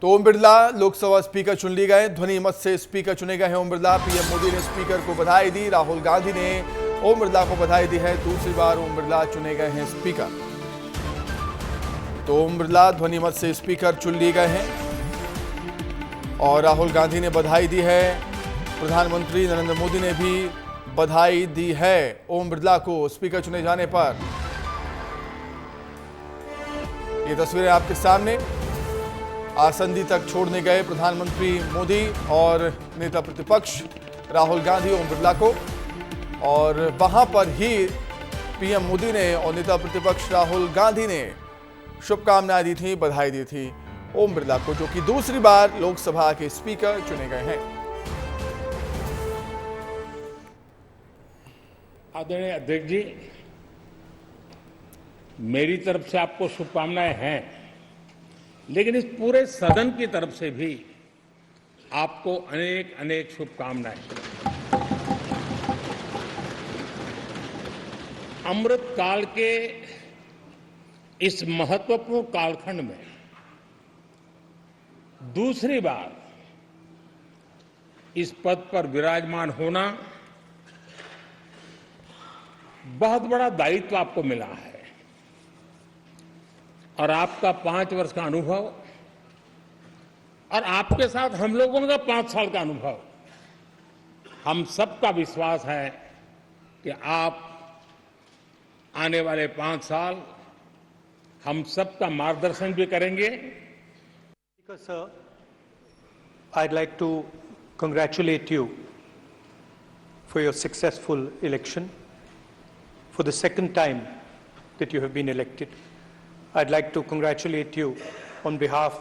तो ओम बिरला लोकसभा स्पीकर चुन लिए गए। ध्वनि मत से स्पीकर चुने गए हैं ओम बिरला। पीएम मोदी ने स्पीकर को बधाई दी। राहुल गांधी ने ओम बिरला को बधाई दी है। दूसरी बार ओम बिरला चुने गए हैं स्पीकर। तो ओम बिरला ध्वनि मत से स्पीकर चुन लिए गए हैं और राहुल गांधी ने बधाई दी है। प्रधानमंत्री नरेंद्र मोदी ने भी बधाई दी है ओम बिरला को स्पीकर चुने जाने पर। ये तस्वीरें आपके सामने। आसंदी तक छोड़ने गए प्रधानमंत्री मोदी और नेता प्रतिपक्ष राहुल गांधी ओम बिरला को, और वहां पर ही पीएम मोदी ने और नेता प्रतिपक्ष राहुल गांधी ने शुभकामनाएं दी थी, बधाई दी थी ओम बिरला को, जो कि दूसरी बार लोकसभा के स्पीकर चुने गए हैं। आदरणीय अध्यक्ष जी, मेरी तरफ से आपको शुभकामनाएं हैं, लेकिन इस पूरे सदन की तरफ से भी आपको अनेक अनेक शुभकामनाएं। अमृत काल के इस महत्वपूर्ण कालखंड में दूसरी बार इस पद पर विराजमान होना बहुत बड़ा दायित्व आपको मिला है, और आपका 5 वर्ष का अनुभव और आपके साथ हम लोगों का 5 साल का अनुभव, हम सबका विश्वास है कि आप आने वाले 5 साल हम सबका मार्गदर्शन भी करेंगे। Sir, I'd like to congratulate you for your successful election, for the second time that you have been elected. I'd like to congratulate you on behalf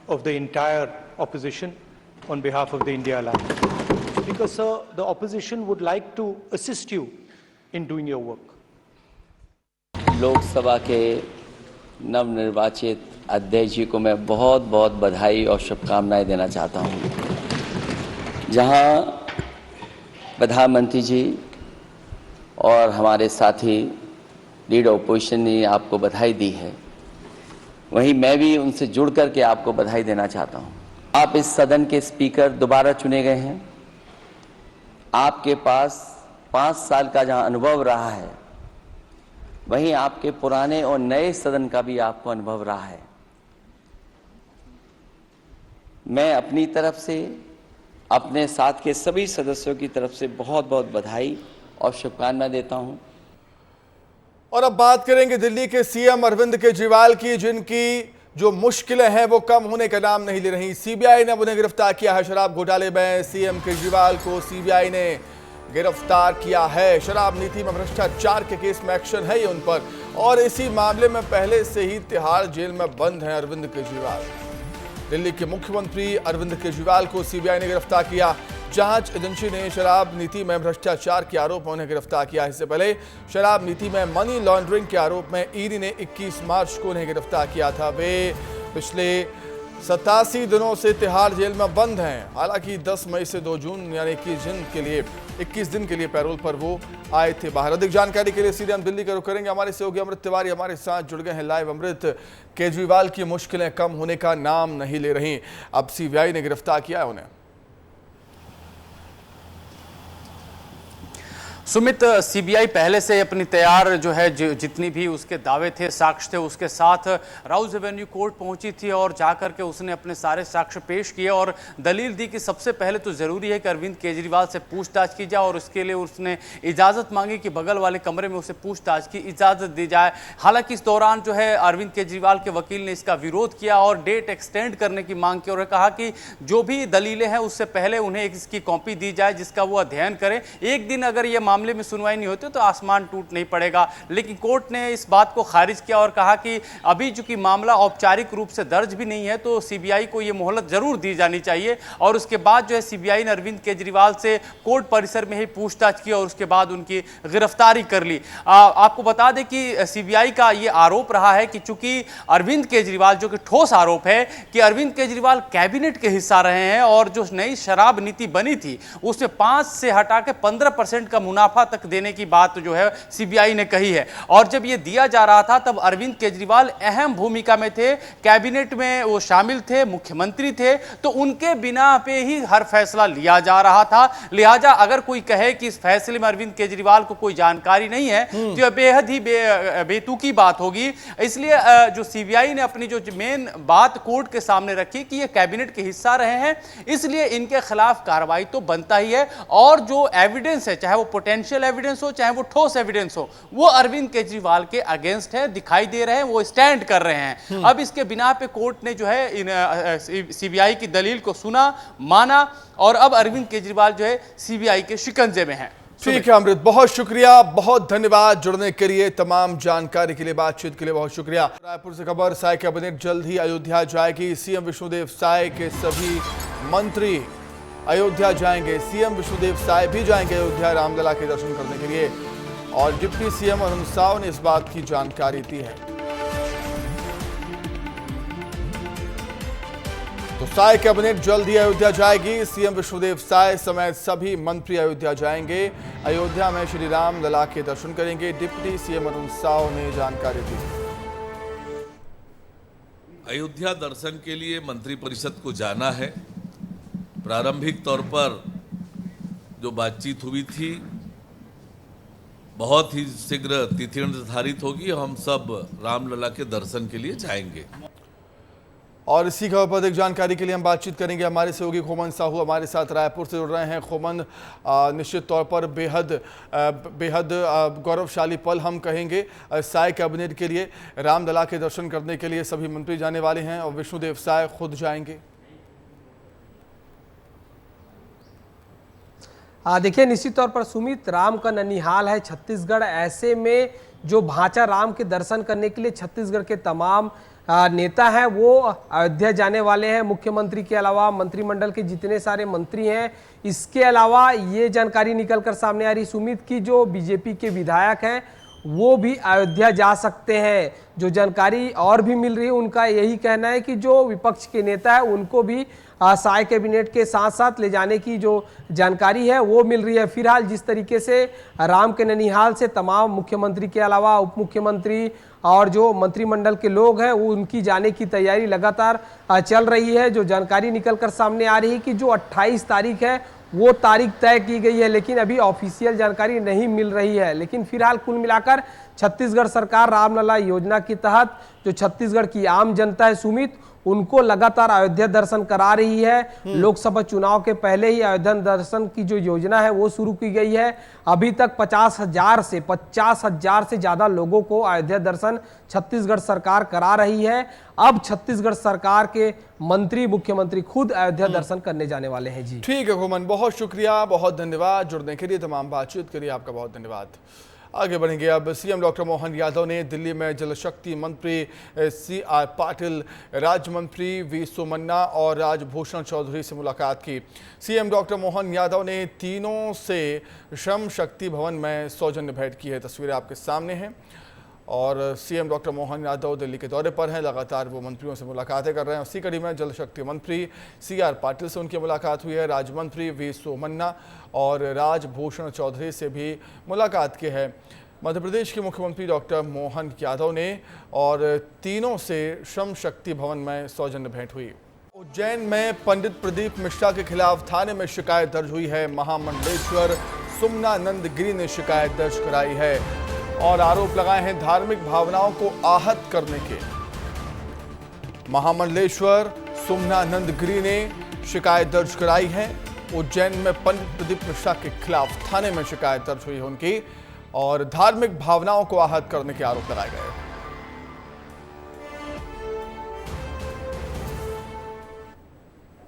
of the entire opposition, on behalf of the India Alliance. Because, sir, the opposition would like to assist you in doing your work. Lok Sabha के नवनिर्वाचित अध्यक्ष जी को मैं बहुत बहुत बधाई और शुभकामनाएं देना चाहता हूं। जहां प्रधानमंत्री जी और हमारे साथी लीडर ऑपोजिशन ने आपको बधाई दी है, वहीं मैं भी उनसे जुड़ करके आपको बधाई देना चाहता हूं। आप इस सदन के स्पीकर दोबारा चुने गए हैं। आपके पास 5 साल का जहां अनुभव रहा है, वहीं आपके पुराने और नए सदन का भी आपको अनुभव रहा है। मैं अपनी तरफ से, अपने साथ के सभी सदस्यों की तरफ से बहुत बहुत बधाई और शुभकामनाएं देता हूं। और अब बात करेंगे दिल्ली के सीएम अरविंद केजरीवाल की, जिनकी जो मुश्किलें हैं वो कम होने का नाम नहीं ले रही। सीबीआई ने उन्हें गिरफ्तार किया है शराब घोटाले में। सीएम केजरीवाल को सीबीआई ने गिरफ्तार किया है। शराब नीति में भ्रष्टाचार के केस में एक्शन है ये उन पर, और इसी मामले में पहले से ही तिहाड़ जेल में बंद हैं अरविंद केजरीवाल। दिल्ली के मुख्यमंत्री अरविंद केजरीवाल को सीबीआई ने गिरफ्तार किया। जांच एजेंसी ने शराब नीति में भ्रष्टाचार के आरोप में उन्हें गिरफ्तार किया। इससे पहले शराब नीति में मनी लॉन्ड्रिंग के आरोप में ईडी ने 21 मार्च को उन्हें गिरफ्तार किया था। वे पिछले 87 दिनों से तिहाड़ जेल में बंद हैं। हालांकि 10 मई से 2 जून यानी 21 दिन के लिए पैरोल पर वो आए थे बाहर। अधिक जानकारी के लिए सीधे हम दिल्ली का रुख करेंगे। हमारे सहयोगी अमृत तिवारी हमारे साथ जुड़ गए हैं लाइव। अमृत, केजरीवाल की मुश्किलें कम होने का नाम नहीं ले रही, अब सीबीआई ने गिरफ्तार किया है उन्हें। सुमित, सीबीआई पहले से अपनी तैयार जो है जितनी भी उसके दावे थे, साक्ष्य थे, उसके साथ राउज एवेन्यू कोर्ट पहुंची थी और जाकर के उसने अपने सारे साक्ष्य पेश किए और दलील दी कि सबसे पहले तो जरूरी है कि अरविंद केजरीवाल से पूछताछ की जाए, और उसके लिए उसने इजाजत मांगी कि बगल वाले कमरे में उसे पूछताछ की इजाजत दी जाए। हालांकि इस दौरान जो है अरविंद केजरीवाल के वकील ने इसका विरोध किया और डेट एक्सटेंड करने की मांग की, और कहा कि जो भी दलीलें हैं उससे पहले उन्हें इसकी कॉपी दी जाए जिसका वो अध्ययन करें। एक दिन अगर ये मामले में सुनवाई नहीं होती तो आसमान टूट नहीं पड़ेगा, लेकिन कोर्ट ने इस बात को खारिज किया और कहा कि अभी चूंकि मामला औपचारिक रूप से दर्ज भी नहीं है तो सीबीआई को यह मोहलत जरूर दी जानी चाहिए। और उसके बाद जो है सीबीआई ने अरविंद केजरीवाल से कोर्ट परिसर में ही पूछताछ की और उसके बाद उनकी गिरफ्तारी कर ली। आपको बता दें कि सीबीआई का यह आरोप रहा है कि चूंकि अरविंद केजरीवाल, जो कि ठोस आरोप है कि अरविंद केजरीवाल कैबिनेट के हिस्सा रहे हैं और जो नई शराब नीति बनी थी उसमें 5 से हटा के 15% का मुनाफा मुनाफा तक देने की बात जो है सीबीआई ने कही है। और जब ये दिया जा रहा था तब अरविंद केजरीवाल अहम भूमिका में थे, कैबिनेट में वो शामिल थे, मुख्यमंत्री थे, तो उनके बिना पे ही हर फैसला लिया जा रहा था। लिहाजा अगर कोई कहे कि इस फैसले में अरविंद केजरीवाल को कोई जानकारी नहीं है तो यह बेहद ही बेतुकी बात होगी। इसलिए जो सीबीआई ने अपनी जो मेन बात कोर्ट के सामने रखी कि ये कैबिनेट के हिस्सा रहे हैं, इसलिए इनके खिलाफ कार्रवाई तो बनता ही है। और जो एविडेंस है, चाहे वो पोटेंशियल एविडेंस हो चाहे वो ठोस एविडेंस हो, वो अरविंद केजरीवाल के अगेंस्ट है, दिखाई दे रहे हैं, वो स्टैंड कर रहे हैं। अब इसके बिना पे कोर्ट ने जो है सीबीआई की दलील को सुना, माना और अब अरविंद केजरीवाल जो है सीबीआई के शिकंजे में है। ठीक है अमृत, बहुत शुक्रिया, बहुत धन्यवाद जुड़ने के लिए, तमाम जानकारी के लिए, बातचीत के लिए बहुत शुक्रिया। रायपुर से खबर, साय कैबिनेट जल्द ही अयोध्या जाएगी। सीएम विष्णुदेव साय के सभी मंत्री अयोध्या जाएंगे। सीएम विष्णुदेव साय भी जाएंगे अयोध्या रामलला के दर्शन करने के लिए और डिप्टी सीएम अरुण साव ने इस बात की जानकारी दी है। तो साय कैबिनेट जल्द ही अयोध्या जाएगी। सीएम विष्णुदेव साय समेत सभी मंत्री अयोध्या जाएंगे। अयोध्या में श्री राम लला के दर्शन करेंगे। डिप्टी सीएम अरुण साव ने जानकारी दी। अयोध्या दर्शन के लिए मंत्रिपरिषद को जाना है। प्रारंभिक तौर पर जो बातचीत हुई थी बहुत ही शीघ्र तिथि निर्धारित होगी। हम सब रामलला के दर्शन के लिए जाएंगे। और इसी खबर पर अधिक जानकारी के लिए हम बातचीत करेंगे। हमारे सहयोगी खोमन साहू हमारे साथ रायपुर से जुड़ रहे हैं। खोमन, निश्चित तौर पर बेहद गौरवशाली पल हम कहेंगे साय कैबिनेट के लिए। रामलला के दर्शन करने के लिए सभी मंत्री जाने वाले हैं और विष्णुदेव साय खुद जाएंगे। देखिए, निश्चित तौर पर सुमित, राम का ननिहाल है छत्तीसगढ़। ऐसे में जो भांचा राम के दर्शन करने के लिए छत्तीसगढ़ के तमाम नेता हैं वो अयोध्या जाने वाले हैं। मुख्यमंत्री के अलावा मंत्रिमंडल के जितने सारे मंत्री हैं, इसके अलावा ये जानकारी निकलकर सामने आ रही सुमित की जो बीजेपी के विधायक हैं वो भी अयोध्या जा सकते हैं। जो जानकारी और भी मिल रही है उनका यही कहना है कि जो विपक्ष के नेता है उनको भी साय कैबिनेट के साथ साथ ले जाने की जो जानकारी है वो मिल रही है। फिलहाल जिस तरीके से राम के ननिहाल से तमाम मुख्यमंत्री के अलावा उप मुख्यमंत्री और जो मंत्रिमंडल के लोग हैं वो उनकी जाने की तैयारी लगातार चल रही है। जो जानकारी निकलकर सामने आ रही है कि जो 28 तारीख है वो तारीख तय की गई है, लेकिन अभी ऑफिशियल जानकारी नहीं मिल रही है। लेकिन फिलहाल कुल मिलाकर छत्तीसगढ़ सरकार रामलला योजना के तहत जो छत्तीसगढ़ की आम जनता है सुमित, उनको लगातार अयोध्या दर्शन करा रही है। लोकसभा चुनाव के पहले ही अयोध्या दर्शन की जो योजना है वो शुरू की गई है। अभी तक 50,000 से ज्यादा लोगों को अयोध्या दर्शन छत्तीसगढ़ सरकार करा रही है। अब छत्तीसगढ़ सरकार के मंत्री, मुख्यमंत्री खुद अयोध्या दर्शन करने जाने वाले हैं। जी ठीक है खोमन, बहुत शुक्रिया, बहुत धन्यवाद जुड़ने के लिए, तमाम बातचीत के लिए आपका बहुत धन्यवाद। आगे बढ़ेंगे। अब सीएम डॉक्टर मोहन यादव ने दिल्ली में जल शक्ति मंत्री CR पाटिल, राज्य मंत्री वी सोमन्ना और राजभूषण चौधरी से मुलाकात की। सीएम डॉक्टर मोहन यादव ने तीनों से श्रम शक्ति भवन में सौजन्य भेंट की है। तस्वीरें आपके सामने हैं और सीएम डॉक्टर मोहन यादव दिल्ली के दौरे पर हैं। लगातार वो मंत्रियों से मुलाकातें कर रहे हैं। उसी कड़ी में जल शक्ति मंत्री CR पाटिल से उनकी मुलाकात हुई है। राज्य मंत्री वी सोमन्ना और राजभूषण चौधरी से भी मुलाकात की है। मध्य प्रदेश के मुख्यमंत्री डॉक्टर मोहन यादव ने और तीनों से श्रम शक्ति भवन में सौजन्य भेंट हुई। उज्जैन में पंडित प्रदीप मिश्रा के खिलाफ थाने में शिकायत दर्ज हुई है। महामंडलेश्वर सुमनानंद गिरी ने शिकायत दर्ज कराई है और आरोप लगाए हैं धार्मिक भावनाओं को आहत करने के। महामंडलेश्वर सुमनानंद गिरी ने शिकायत दर्ज कराई है। उज्जैन में पंडित प्रदीप मिश्रा के खिलाफ थाने में शिकायत दर्ज हुई है उनकी और धार्मिक भावनाओं को आहत करने के आरोप लगाए गए।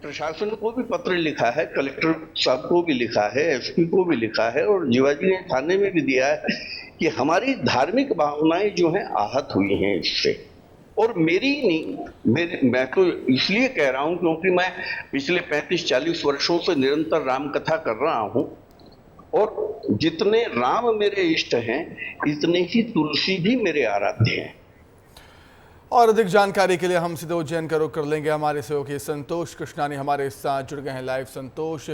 प्रशासन को भी पत्र लिखा है, कलेक्टर साहब को भी लिखा है, SP को भी लिखा है और जीवाजी ने थाने में भी दिया है कि हमारी धार्मिक भावनाएं जो हैं आहत हुई हैं इससे। और मेरी नहीं, मैं तो इसलिए कह रहा हूं क्योंकि मैं पिछले 35-40 वर्षों से निरंतर राम कथा कर रहा हूं और जितने राम मेरे इष्ट हैं इतने ही तुलसी भी मेरे आराध्य हैं। और अधिक जानकारी के लिए हम सीधे उज्जैन का रुख कर लेंगे। हमारे सहयोगी संतोष कृष्णानी हमारे साथ जुड़ गए हैं लाइव। संतोष,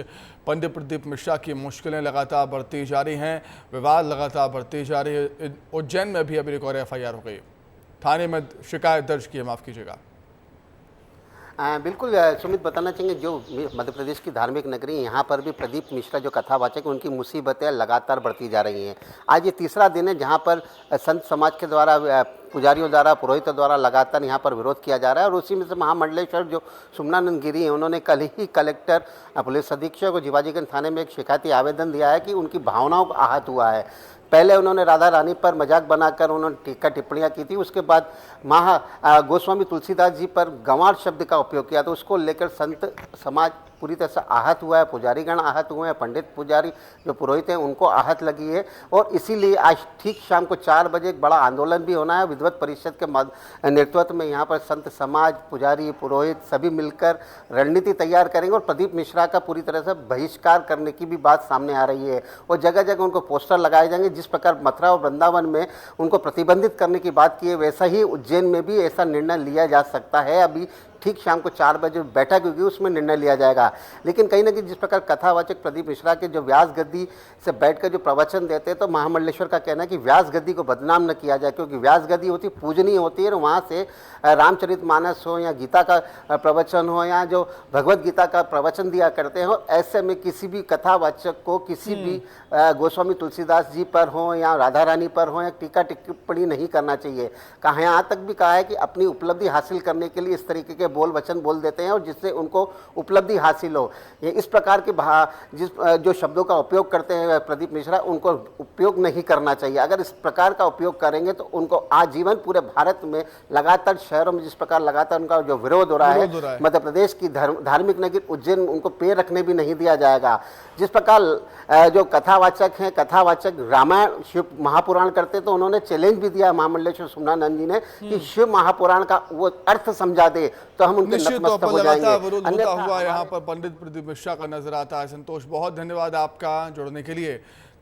पंडित प्रदीप मिश्रा की मुश्किलें लगातार बढ़ती जा रही हैं, विवाद लगातार बढ़ते जा रही है। उज्जैन में भी अभी एक और FIR हो गई, थाने में शिकायत दर्ज की है, माफ़ कीजिएगा। बिल्कुल सुमित, बताना चाहेंगे जो मध्य प्रदेश की धार्मिक नगरी यहाँ पर भी प्रदीप मिश्रा जो कथावाचक, उनकी मुसीबतें लगातार बढ़ती जा रही हैं। आज ये तीसरा दिन है जहाँ पर संत समाज के द्वारा, पुजारियों द्वारा, पुरोहितों द्वारा लगातार यहाँ पर विरोध किया जा रहा है। और उसी में से महामंडलेश्वर जो सुमनानंद गिरी हैं, उन्होंने कल ही कलेक्टर, पुलिस अधीक्षक और जीवाजीगंज थाने में एक शिकायती आवेदन दिया है कि उनकी भावनाओं को आहत हुआ है। पहले उन्होंने राधा रानी पर मजाक बनाकर उन्होंने टीका टिप्पणियाँ की थी, उसके बाद गोस्वामी तुलसीदास जी पर गंवार शब्द का उपयोग किया, तो उसको लेकर संत समाज पूरी तरह से आहत हुआ है, पुजारीगण आहत हुए हैं, पंडित पुजारी जो पुरोहित हैं उनको आहत लगी है। और इसीलिए आज ठीक शाम को 4 बजे एक बड़ा आंदोलन भी होना है। विद्वत परिषद के नेतृत्व में यहाँ पर संत समाज, पुजारी, पुरोहित सभी मिलकर रणनीति तैयार करेंगे और प्रदीप मिश्रा का पूरी तरह से बहिष्कार करने की भी बात सामने आ रही है। और जगह जगह उनको पोस्टर लगाए जाएंगे। जिस प्रकार मथुरा और वृंदावन में उनको प्रतिबंधित करने की बात की है, वैसा ही उज्जैन में भी ऐसा निर्णय लिया जा सकता है। अभी ठीक शाम को 4 बजे बैठक होगी, उसमें निर्णय लिया जाएगा। लेकिन कहीं ना कहीं जिस प्रकार कथावाचक प्रदीप मिश्रा के जो व्यास गद्दी से बैठकर जो प्रवचन देते हैं, तो महामंडलेश्वर का कहना है कि व्यास गद्दी को बदनाम न किया जाए, क्योंकि व्यास गद्दी होती पूजनीय होती है। और वहाँ से रामचरितमानस हो या गीता का प्रवचन हो या जो भगवत गीता का प्रवचन दिया करते हो, ऐसे में किसी भी कथावाचक को किसी भी गोस्वामी तुलसीदास जी पर हो या राधा रानी पर हो या टीका टिप्पणी नहीं करना चाहिए। कहा यहाँ तक भी कहा है कि अपनी उपलब्धि हासिल करने के लिए इस तरीके के बोल वचन बोल देते हैं और जिससे उनको उपलब्धि हासिल हो। ये इस प्रकार के जो शब्दों का उपयोग करते हैं प्रदीप मिश्रा, उनको उपयोग नहीं करना चाहिए। अगर इस प्रकार का उपयोग करेंगे तो उनको आजीवन पूरे भारत में लगातार शहरों में जिस प्रकार लगातार उनका जो विरोध हो रहा है, मध्य प्रदेश की धार्मिक नगरी उज्जैन, उनको पैर रखने भी नहीं दिया जाएगा। जिस प्रकार जो कथावाचक हैं, कथावाचक रामायण शिव महापुराण करते, तो उन्होंने चैलेंज भी दिया महामंडलेश्वर सुमनानंद जी ने कि शिव महापुराण का वो अर्थ समझा दे तो हम उनके नतमस्तक हो जाएंगे। विरोध होता हुआ यहाँ पर पंडित प्रदीप मिश्रा का नजर आता है। संतोष, बहुत धन्यवाद आपका जुड़ने के लिए,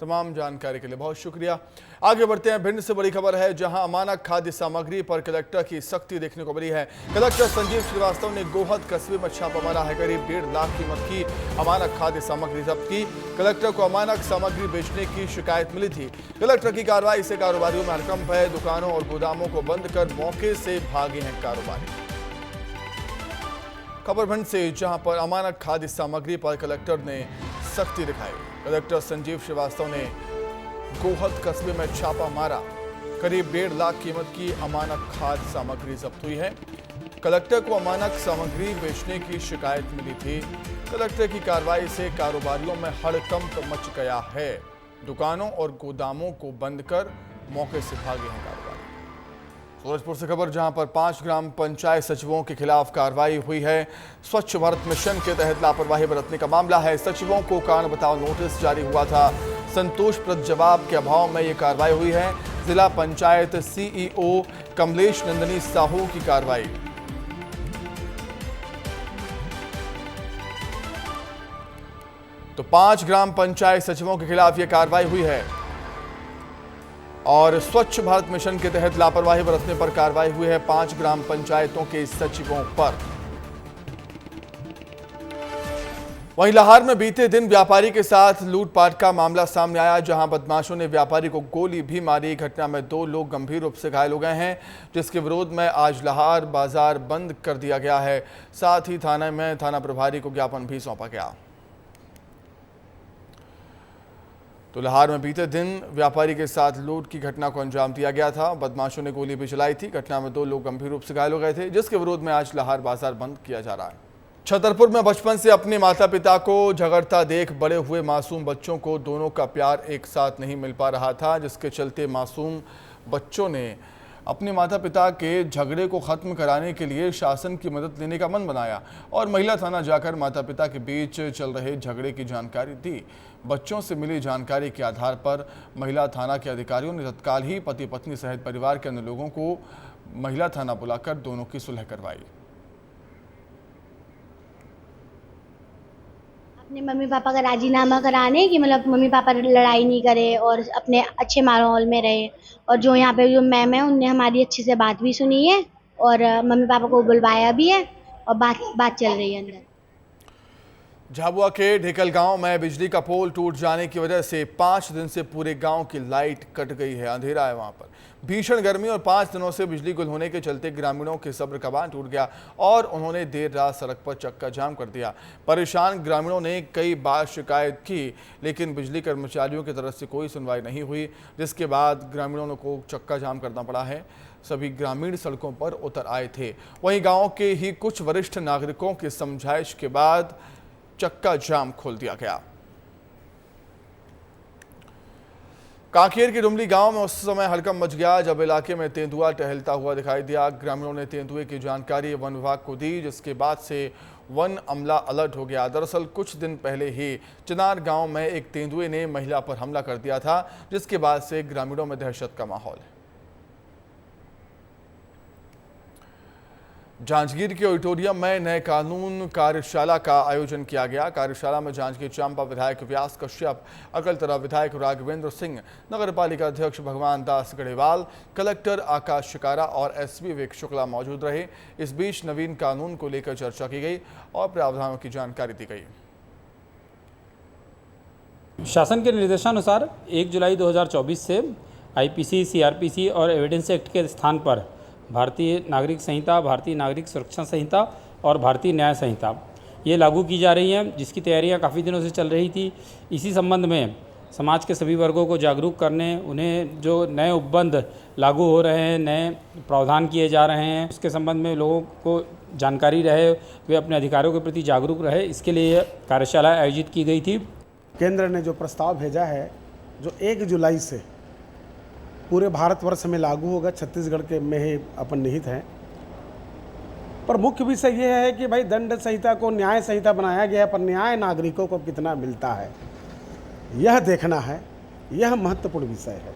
तमाम जानकारी के लिए बहुत शुक्रिया। आगे बढ़ते हैं। भिंड से बड़ी खबर है, जहां अमानक खाद्य सामग्री पर कलेक्टर की सख्ती देखने को मिली है। कलेक्टर संजीव श्रीवास्तव ने गोहद कस्बे में छापा मारा है। करीब 1.5 लाख कीमत की अमानक खाद्य सामग्री जब्त की। कलेक्टर को अमानक सामग्री बेचने की शिकायत मिली थी। कलेक्टर की कार्रवाई से कारोबारियों में हड़कंप है। दुकानों और गोदामों को बंद कर मौके से भागे हैं कारोबारी। खबर भिंड से, जहां पर अमानक खाद्य सामग्री पर कलेक्टर ने सख्ती दिखाई। कलेक्टर संजीव श्रीवास्तव ने गोहद कस्बे में छापा मारा। करीब 1.5 लाख कीमत की अमानक खाद्य सामग्री जब्त हुई है। कलेक्टर को अमानक सामग्री बेचने की शिकायत मिली थी। कलेक्टर की कार्रवाई से कारोबारियों में हड़कंप मच गया है। दुकानों और गोदामों को बंद कर मौके से भागे हैं कारोबारी। सूरजपुर से खबर, जहां पर 5 ग्राम पंचायत सचिवों के खिलाफ कार्रवाई हुई है। स्वच्छ भारत मिशन के तहत लापरवाही बरतने का मामला है। सचिवों को कारण बताओ नोटिस जारी हुआ था। संतोषप्रद जवाब के अभाव में ये कार्रवाई हुई है। जिला पंचायत CEO कमलेश नंदनी साहू की कार्रवाई। तो 5 ग्राम पंचायत सचिवों के खिलाफ यह कार्रवाई हुई है और स्वच्छ भारत मिशन के तहत लापरवाही बरतने पर कार्रवाई हुई है 5 ग्राम पंचायतों के सचिवों पर। वहीं लाहौर में बीते दिन व्यापारी के साथ लूटपाट का मामला सामने आया, जहां बदमाशों ने व्यापारी को गोली भी मारी। घटना में 2 लोग गंभीर रूप से घायल हो गए हैं, जिसके विरोध में आज लाहौर बाजार बंद कर दिया गया है। साथ ही थाने में थाना प्रभारी को ज्ञापन भी सौंपा गया। तो लाहौर में बीते दिन व्यापारी के साथ लूट की घटना को अंजाम दिया गया था। बदमाशों ने गोली भी चलाई थी। घटना में 2 लोग गंभीर रूप से घायल हो गए थे, जिसके विरोध में आज लाहौर बाजार बंद किया जा रहा है। छतरपुर में बचपन से अपने माता पिता को झगड़ता देख बड़े हुए मासूम बच्चों को दोनों का प्यार एक साथ नहीं मिल पा रहा था, जिसके चलते मासूम बच्चों ने अपने माता पिता के झगड़े को ख़त्म कराने के लिए शासन की मदद लेने का मन बनाया और महिला थाना जाकर माता पिता के बीच चल रहे झगड़े की जानकारी दी। बच्चों से मिली जानकारी के आधार पर महिला थाना के अधिकारियों ने तत्काल ही पति पत्नी सहित परिवार के अन्य लोगों को महिला थाना बुलाकर दोनों की सुलह करवाई। अपने मम्मी पापा का राजीनामा कराने कि मतलब मम्मी पापा लड़ाई नहीं करे और अपने अच्छे माहौल में रहे। और जो यहाँ पे जो मैम है उनने हमारी अच्छे से बात भी सुनी है और मम्मी पापा को बुलवाया भी है और बात चल रही है अंदर। झाबुआ के ढेकल गांव में बिजली का पोल टूट जाने की वजह से 5 दिन से पूरे गांव की लाइट कट गई है। अंधेरा है वहां पर। भीषण गर्मी और 5 दिनों से बिजली गुल होने के चलते ग्रामीणों के सब्र का बांध टूट गया और उन्होंने देर रात सड़क पर चक्का जाम कर दिया। परेशान ग्रामीणों ने कई बार शिकायत की, लेकिन बिजली कर्मचारियों की तरफ से कोई सुनवाई नहीं हुई, जिसके बाद ग्रामीणों को चक्का जाम करना पड़ा है। सभी ग्रामीण सड़कों पर उतर आए थे। वहीं गाँव के ही कुछ वरिष्ठ नागरिकों की समझाइश के बाद चक्का जाम खोल दिया गया। कांकेर के डुमली गांव में उस समय हड़कंप मच गया जब इलाके में तेंदुआ टहलता हुआ दिखाई दिया। ग्रामीणों ने तेंदुए की जानकारी वन विभाग को दी, जिसके बाद से वन अमला अलर्ट हो गया। दरअसल कुछ दिन पहले ही चिनार गांव में एक तेंदुए ने महिला पर हमला कर दिया था, जिसके बाद से ग्रामीणों में दहशत का माहौल है। जांजगीर के ऑडिटोरियम में नए कानून कार्यशाला का आयोजन किया गया। कार्यशाला में जांजगीर चांपा विधायक व्यास कश्यप, अकलतरा विधायक राघवेंद्र सिंह, नगर पालिका अध्यक्ष भगवान दास गढ़ेवाल, कलेक्टर आकाश शिकारा और एसपी विवेक शुक्ला मौजूद रहे। इस बीच नवीन कानून को लेकर चर्चा की गई और प्रावधानों की जानकारी दी गई। शासन के निर्देशानुसार 1 जुलाई 2024 से आईपीसी, सीआरपीसी और एविडेंस एक्ट के स्थान पर भारतीय नागरिक संहिता, भारतीय नागरिक सुरक्षा संहिता और भारतीय न्याय संहिता ये लागू की जा रही हैं, जिसकी तैयारियां काफ़ी दिनों से चल रही थी। इसी संबंध में समाज के सभी वर्गों को जागरूक करने, उन्हें जो नए उपबंध लागू हो रहे हैं, नए प्रावधान किए जा रहे हैं, उसके संबंध में लोगों को जानकारी रहे, वे अपने अधिकारों के प्रति जागरूक रहे, इसके लिए कार्यशाला आयोजित की गई थी। केंद्र ने जो प्रस्ताव भेजा है, जो 1 जुलाई से पूरे भारतवर्ष में लागू होगा, छत्तीसगढ़ के में ही अपन निहित हैं। पर मुख्य विषय यह है कि भाई दंड संहिता को न्याय संहिता बनाया गया है, पर न्याय नागरिकों को कितना मिलता है यह देखना है, यह महत्वपूर्ण विषय है।